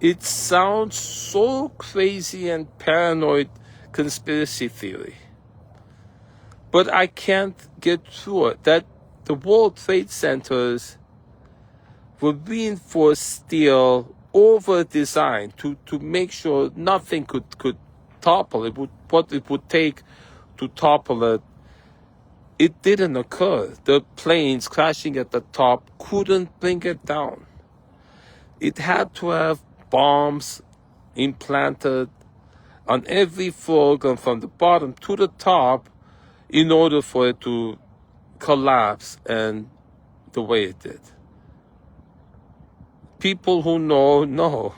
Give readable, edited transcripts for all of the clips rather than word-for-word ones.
It sounds so crazy and paranoid conspiracy theory. But I can't get through it. That the World Trade Centers were reinforced steel over-designed to make sure nothing could topple it. What it would take to topple it, it didn't occur. The planes crashing at the top couldn't bring it down. It had to have bombs implanted on every floor, going from the bottom to the top, in order for it to collapse and the way it did. People who know.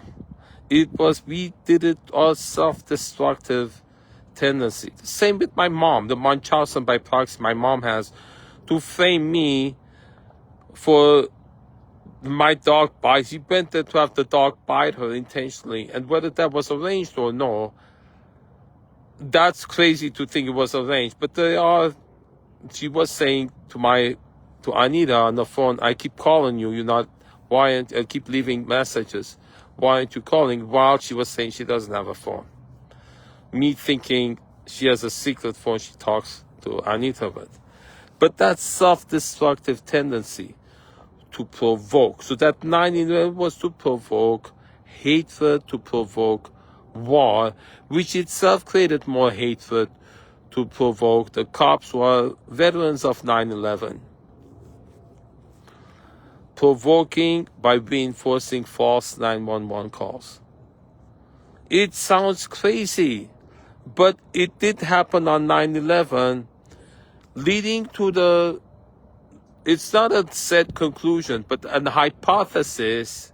We did it all self-destructive tendency. Same with my mom, the Munchausen by proxy my mom has to frame me for my dog bite. She went there to have the dog bite her intentionally, and whether that was arranged or no, that's crazy to think it was arranged. But she was saying to Anita on the phone, I keep calling you, I keep leaving messages. Why aren't you calling? While she was saying she doesn't have a phone. Me thinking she has a secret phone she talks to Anita with. But that's self-destructive tendency to provoke. So that 9/11 was to provoke hatred, to provoke war, which itself created more hatred to provoke the cops who are veterans of 9/11. Provoking by reinforcing false 911 calls. It sounds crazy, but it did happen on 9/11, leading to it's not a set conclusion, but an hypothesis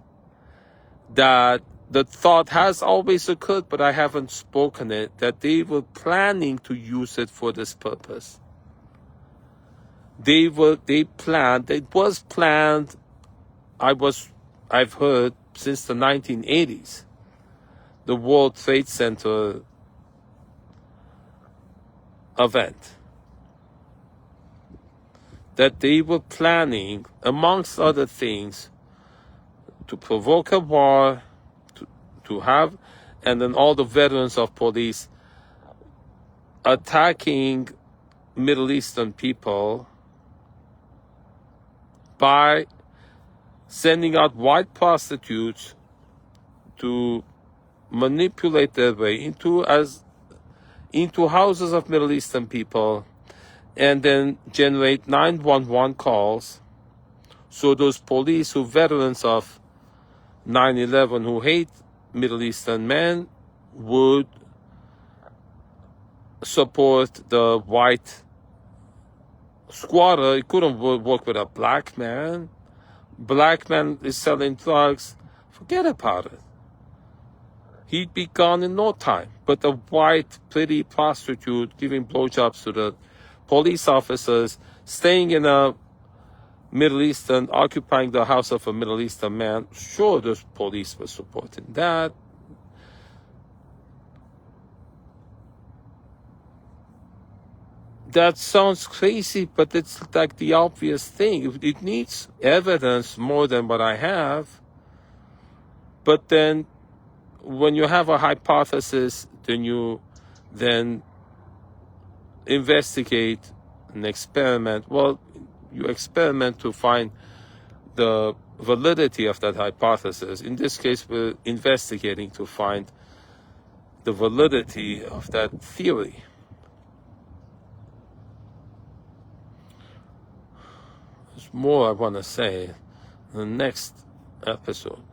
that the thought has always occurred, but I haven't spoken it, that they were planning to use it for this purpose. It was planned, I've heard, since the 1980s, the World Trade Center event. That they were planning, amongst other things, to provoke a war, to have, and then all the veterans of police attacking Middle Eastern people by sending out white prostitutes to manipulate their way into houses of Middle Eastern people, and then generate 911 calls. So those police who veterans of 9/11 who hate Middle Eastern men would support the white squatter. It couldn't work with a black man. Black man is selling drugs. Forget about it. He'd be gone in no time. But the white, pretty prostitute giving blowjobs to the police officers, staying in a Middle Eastern, occupying the house of a Middle Eastern man, sure, the police were supporting that. That sounds crazy, but it's like the obvious thing. It needs evidence more than what I have. But then when you have a hypothesis, then you investigate and experiment. Well, you experiment to find the validity of that hypothesis. In this case, we're investigating to find the validity of that theory. There's more I want to say in the next episode.